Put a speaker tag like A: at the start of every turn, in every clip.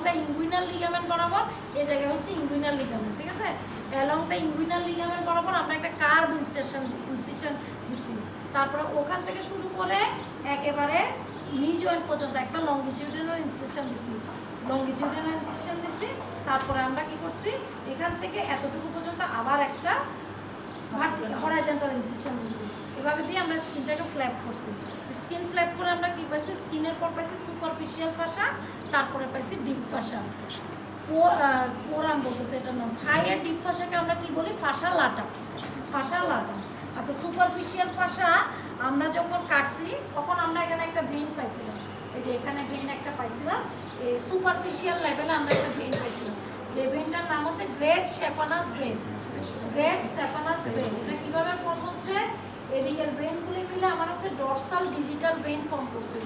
A: The inguinal ligament বরাবর, এই জায়গায় হচ্ছে ইনগুইনাল লিগামেন্ট, ঠিক আছে। অ্যালং দ্য ইনগুইনাল লিগামেন্ট বরাবর আমরা একটা কার্ভ ইনসিশন দিছি। তারপরে ওখান থেকে শুরু করে একেবারে নি জয়েন্ট পর্যন্ত একটা লঙ্গিটিউডিনাল ইনসিশন দিছি, তারপরে আমরা কি করছি এখান থেকে এতটুকু পর্যন্ত আবার একটা হরাইজন্টাল ইনসিশন দিছি। এভাবে দিয়ে আমরা স্কিনটাকে ফ্ল্যাপ করছি। স্কিন ফ্ল্যাপ করে আমরা কি পাইছি, স্কিনের পর পাইছি সুপারফিশিয়াল ফাসা, তারপরে পাইছি ডিপ ফাসা। ফোরাম বলতেছে এটার নাম। থাইয়ের ডিপ ফাসাকে আমরা কি বলি, ফাসা লাটা। আচ্ছা, সুপারফিশিয়াল ফাসা আমরা যখন কাটছি তখন আমরা এখানে একটা ভেইন পাইছিলাম, এই যে এখানে ভেইন একটা পাইছিলাম, এই সুপারফিশিয়াল লেভেলে আমরা একটা ভেইন পাইছিলাম, যে ভেইনটার নাম হচ্ছে গ্রেট স্টেফানাস ভেইন। এটা কীভাবে ফর্ম হচ্ছে, এদিকের ভেইনগুলি মিলে আমার হচ্ছে ডরসাল ডিজিটাল ভেইন ফর্ম করছিল।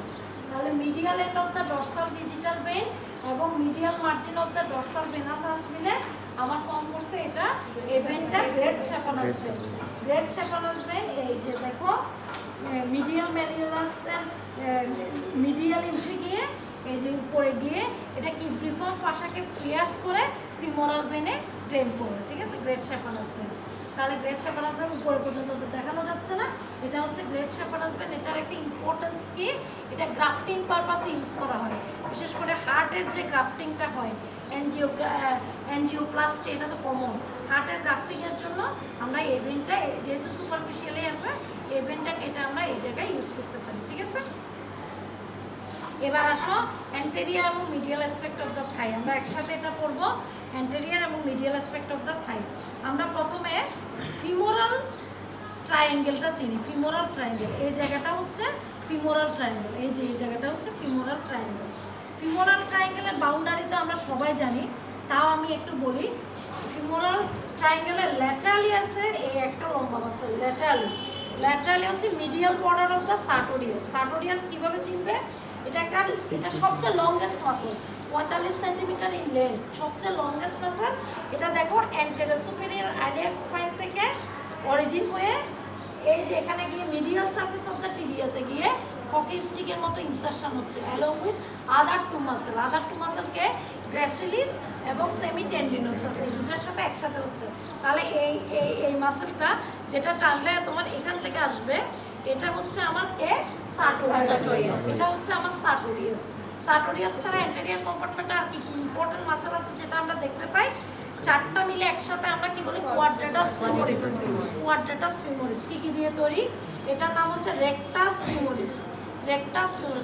A: তাহলে medial end of the dorsal digital vein এবং medial margin of the dorsal venous arch মিলে আমার ফর্ম করছে এটা, এই ভেইনটা গ্রেট স্টেফানাস ভেইন। এই যে দেখো মিডিয়াল ম্যালিওলাসের মিডিয়াল এন্ট্রি গিয়ে এই যে উপরে গিয়ে এটা কিপ্রিফর্ম ফাসাকে পিয়ার্স করে ফিমোরাল ভেনে ড্রেন করবে, ঠিক আছে, গ্রেট স্টেফানাস ভেইন। তাহলে গ্রেট স্টেফানাস ভেইন উপরে পর্যন্ত দেখানো যাচ্ছে না, এটা হচ্ছে গ্রেট স্টেফানাস ভেইন। এটার একটা ইম্পর্টেন্স কি, এটা গ্রাফটিং পারপাসে ইউজ করা হয়, বিশেষ করে হার্টের যে গ্রাফটিংটা হয়, এনজিওপ্লাস্টি, এটা তো কমন। হার্টের গ্রাফটিংয়ের জন্য আমরা এই ভেইনটা, যেহেতু সুপারফিশিয়ালি আছে, এই ভেইনটাকে এটা আমরা এই জায়গায় ইউজ করতে পারি, ঠিক আছে। এবার আসো অ্যান্টেরিয়ার এবং মিডিয়াল অ্যাসপেক্ট অফ দ্য থাই, আমরা একসাথে এটা পড়বো, অ্যান্টেরিয়ার এবং মিডিয়াল অ্যাসপেক্ট অফ দ্য থাই। আমরা প্রথমে ফিমোরাল ট্রায়াঙ্গেলটা চিনি। ফিমোরাল ট্রায়াঙ্গেল, এই জায়গাটা হচ্ছে ফিমোরাল ট্রায়াঙ্গেল, এই যে এই জায়গাটা হচ্ছে ফিমোরাল ট্রায়াঙ্গেল। ফিমোরাল ট্রায়াঙ্গেলের বাউন্ডারি তো আমরা সবাই জানি, তাও আমি একটু বলি। ফিমোরাল ট্রায়াঙ্গেলের ল্যাটারালি আছে এই একটা লম্বা মাসেল, ল্যাটারালি হচ্ছে medial border of the sartorius. কীভাবে চিনবে, এটা সবচেয়ে longest muscle, 45 centimetre in length, সবচেয়ে লংগেস্ট মাসেল। এটা দেখো অ্যান্টেরিয়র সুপিরিয়র আইলিয়াক স্পাইন থেকে অরিজিন হয়ে এই যে এখানে গিয়ে মিডিয়াল সারফেস অফ দ্য টিবিয়াতে গিয়ে হকি স্টিকের মতো ইনসারশন হচ্ছে along with other two মাসেলকে gracilis এবং সেমি টেন্ডিনোসাস, এই দুটার সাথে একসাথে হচ্ছে। তাহলে এই মাসেলটা যেটা টানলে তোমার এখান থেকে আসবে, এটা হচ্ছে আমার সার্টোরিয়াস, এটা হচ্ছে আমার সার্টোরিয়াস ছাড়া অ্যান্টেরিয়র কম্পার্টমেন্টে আর কি ইম্পর্টেন্ট মাসেল আছে যেটা আমরা দেখতে পাই, চারটা মিলে একসাথে আমরা কি বলি, কোয়াড্রেটাস ফিমোরিস। কি দিয়ে তৈরি, এটার নাম হচ্ছে রেকটাস ফিমোরিস।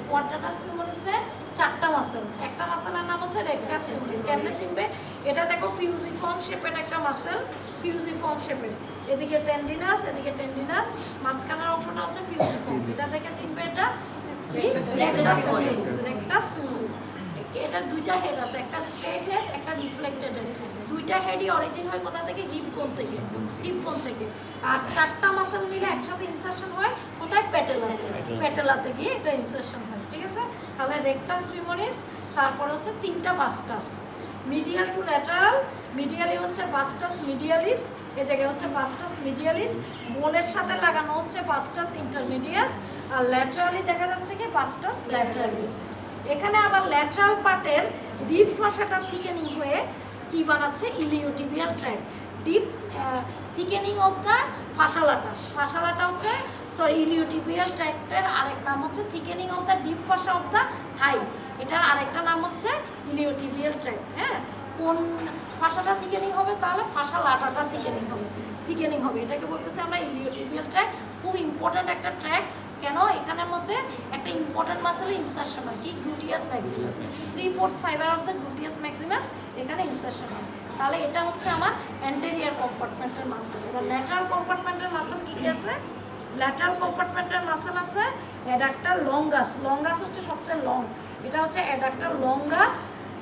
A: কোয়াড্রেটাস ফিমোরিসের চারটা মাসেল, একটা মাসেলের নাম হচ্ছে রেকটাস ফিমোরিস। কেমনে চিনবে, এটা দেখো ফিউজিফর্ম শেপের একটা মাসেল, এদিকে টেন্ডিনাস, মাঝখানের অংশটা হচ্ছে ফিউজিফর্ম। এটা দেখে চিনবে এটা রেকটাস ফিমোরিস। এটার দুইটা হেড আছে, একটা স্ট্রেট হেড, একটা রিফ্লেক্টেড হেড। দুইটা হেডই অরিজিন হয় কোথা থেকে, হিপ কোণ থেকে। আর চারটা মাসেল মিলে একসাথে ইনসারশন হয় কোথায়, প্যাটেলাতে গিয়ে এটা ইনসারশন হয়, ঠিক আছে। তাহলে রেকটাস ফিমোরিস, তারপরে হচ্ছে তিনটা ভাস্টাস, মিডিয়াল টু ল্যাটারাল, মিডিয়ালি হচ্ছে ভাস্টাস মিডিয়ালিস, এই জায়গায় হচ্ছে ভাস্টাস মিডিয়ালিস, বোনের সাথে লাগানো হচ্ছে ভাস্টাস ইন্টারমিডিয়াস, আর ল্যাটারালি দেখা যাচ্ছে কি ভাস্টাস ল্যাটারালিস। এখানে আবার ল্যাটারাল পার্টের ডিপ ফাসাটা থিকেনিং হয়ে কি বানাচ্ছে, iliotibial tract. Deep thickening of the fascia lata হচ্ছে ইলিওটিবিয়াল ট্র্যাক্টের আরেক নাম হচ্ছে thickening of the deep fascia of the thigh, এটার আরেকটা নাম হচ্ছে ইলিওটিবিয়াল ট্র্যাক্ট। হ্যাঁ, কোন ফাসাটা থিকেনিং হবে, তাহলে ফাসালাটাটা থিকেনিং হবে, এটাকে বলতেছে আমরা ইলিওটিবিয়াল ট্র্যাক্ট। খুব ইম্পর্ট্যান্ট একটা ট্র্যাক্ট, কেন, এখানের মধ্যে একটা ইম্পর্টেন্ট মাসেলে ইনসারশন হয়, কি, gluteus Maximus, 3/4 fibre of the gluteus Maximus এখানে ইনসারশন হয়। তাহলে এটা হচ্ছে আমার অ্যান্টেরিয়র কম্পার্টমেন্টাল মাসেল। এবার ল্যাটারাল কম্পার্টমেন্টাল মাসেল কী আছে, ল্যাটারাল কম্পার্টমেন্টাল মাসেল আছে অ্যাডাক্টার লঙ্গাস হচ্ছে সবচেয়ে লং, এটা হচ্ছে অ্যাডাক্টার লঙ্গাস,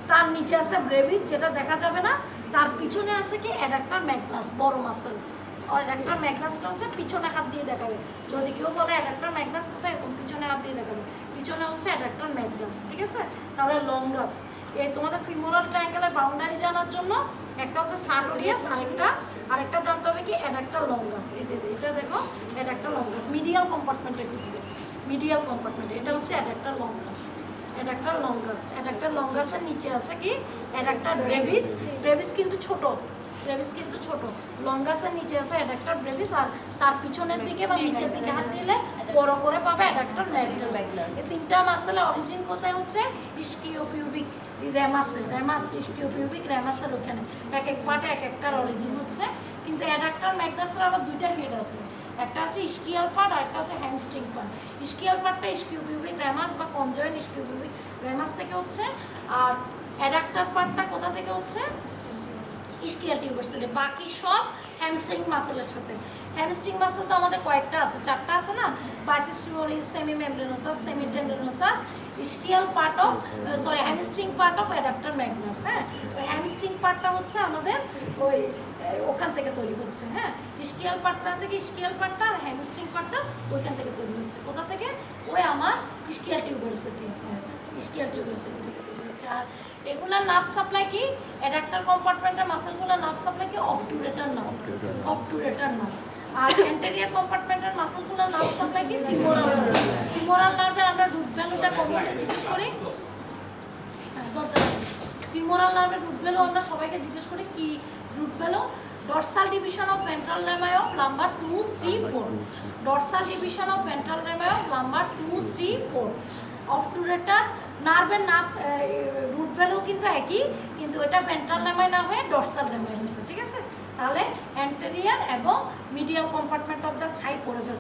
A: তার নিচে আছে ব্রেভিস যেটা দেখা যাবে না, তার পিছনে আছে কি অ্যাডাক্টার ম্যাগনাস, বড় মাসেল। অ্যাডাক্টার ম্যাগনাসটা হচ্ছে পিছনে হাত দিয়ে দেখাবে, যদি কেউ বলে অ্যাডাক্টার ম্যাগনাস কোথায়, এরকম পিছনে হাত দিয়ে দেখাবে, পিছনে হচ্ছে অ্যাডাক্টার ম্যাগনাস, ঠিক আছে। তাহলে লঙ্গাস, এই তোমাদের ফিমোরাল ট্রায়াঙ্গেলের বাউন্ডারি জানার জন্য একটা হচ্ছে সার্টোরিয়াস, আরেকটা জানতে হবে কি অ্যাডাক্টার লঙ্গাস। এই যে এটা দেখো অ্যাডাক্টার লঙ্গাস, মিডিয়াল কম্পার্টমেন্টে খুঁজবে, এটা হচ্ছে adductor longus. Adductor longus. Adductor লঙ্গাসের নিচে আছে কি অ্যাডাক্টর ব্রেভিস। ব্রেভিস কিন্তু ছোট, ব্রেভিস কিন্তু ছোট। লঙ্গাসের নিচে আছে অ্যাডাক্টর ব্রেভিস, আর তার পিছনের দিকে বা নিচের দিকে হাত দিলে বড় করে পাবে অ্যাডাক্টর ম্যাগনাস। এই তিনটা মাসেলের অরিজিন কোথায় হচ্ছে ইসকিওপিউবিক র্যামাসের, র্যামাস ইসকিওপিউবিক র্যামাসের ওখানে এক এক পার্টে এক একটার অরিজিন হচ্ছে। কিন্তু অ্যাডাক্টর ম্যাগনাসের আবার দুইটা হেড আছে, একটা হচ্ছে ইস্কিয়াল পার্ট আর একটা হচ্ছে হ্যামস্ট্রিং পার্ট। ইস্কিয়াল পার্টটা ইসকিওপিউবিক র্যামাস বা কনজয়েন্ট ইসকিওপিউবিক র্যামাস থেকে হচ্ছে, আর অ্যাডাক্টর পার্টটা কোথা থেকে হচ্ছে ইস্কিয়াল টিউবাস থেকে। বাকি সব হ্যামস্ট্রিং মাসেলের সাথে। হ্যামস্ট্রিং মাসেল তো আমাদের কয়েকটা আছে, চারটা আছে না, biceps femoris, semimembranosus, semitendinosus, ischial part of hamstring part of adductor magnus. হ্যাঁ, ওই হ্যামস্ট্রিং পার্টটা হচ্ছে আমাদের ওই ওখান থেকে তৈরি হচ্ছে। হ্যাঁ, ইস্কিয়াল পার্টটা থেকে, ইস্কিয়াল পার্টটা আর হ্যামস্ট্রিং পার্টটা ওইখান থেকে তৈরি হচ্ছে। কোথা থেকে? ওই আমার ইস্কিয়াল টিউবারসিটি, ইস্কিয়াল টিউবারসিটি থেকে তৈরি হচ্ছে। আর এগুলার নার্ভ সাপ্লাই কি, অ্যাডাক্টর কম্পার্টমেন্টের মাসেলগুলোর নার্ভ সাপ্লাই কি অবটুরেটর নার্ভ, অবটুরেটর নার্ভ। আর অ্যান্টেরিয়র কম্পার্টমেন্টের মাসেলগুলোর নার্ভ সাপ্লাই কি ফিমোরাল নার্ভ। ফিমোরাল নার্ভে আমরা রুট ভ্যালুটা কমনলি জিজ্ঞেস করি, ফিমোরাল নার্ভের রুট ভ্যালু আমরা সবাইকে জিজ্ঞেস করি কি root value? Dorsal division of ventral rami of number 2, 3, 4। Dorsal division of ventral rami of number 2, 3, 4। Obturator নার্ভের নাম রুট ভ্যালু কিন্তু একই, কিন্তু এটা ভেন্ট্রাল রেমাই না হয়ে ডরসাল রেমাই হচ্ছে। ঠিক আছে, তাহলে অ্যান্টেরিয়র এবং মিডিয়াল কম্পার্টমেন্ট অফ দ্য থাই পড়ে ফেলছে।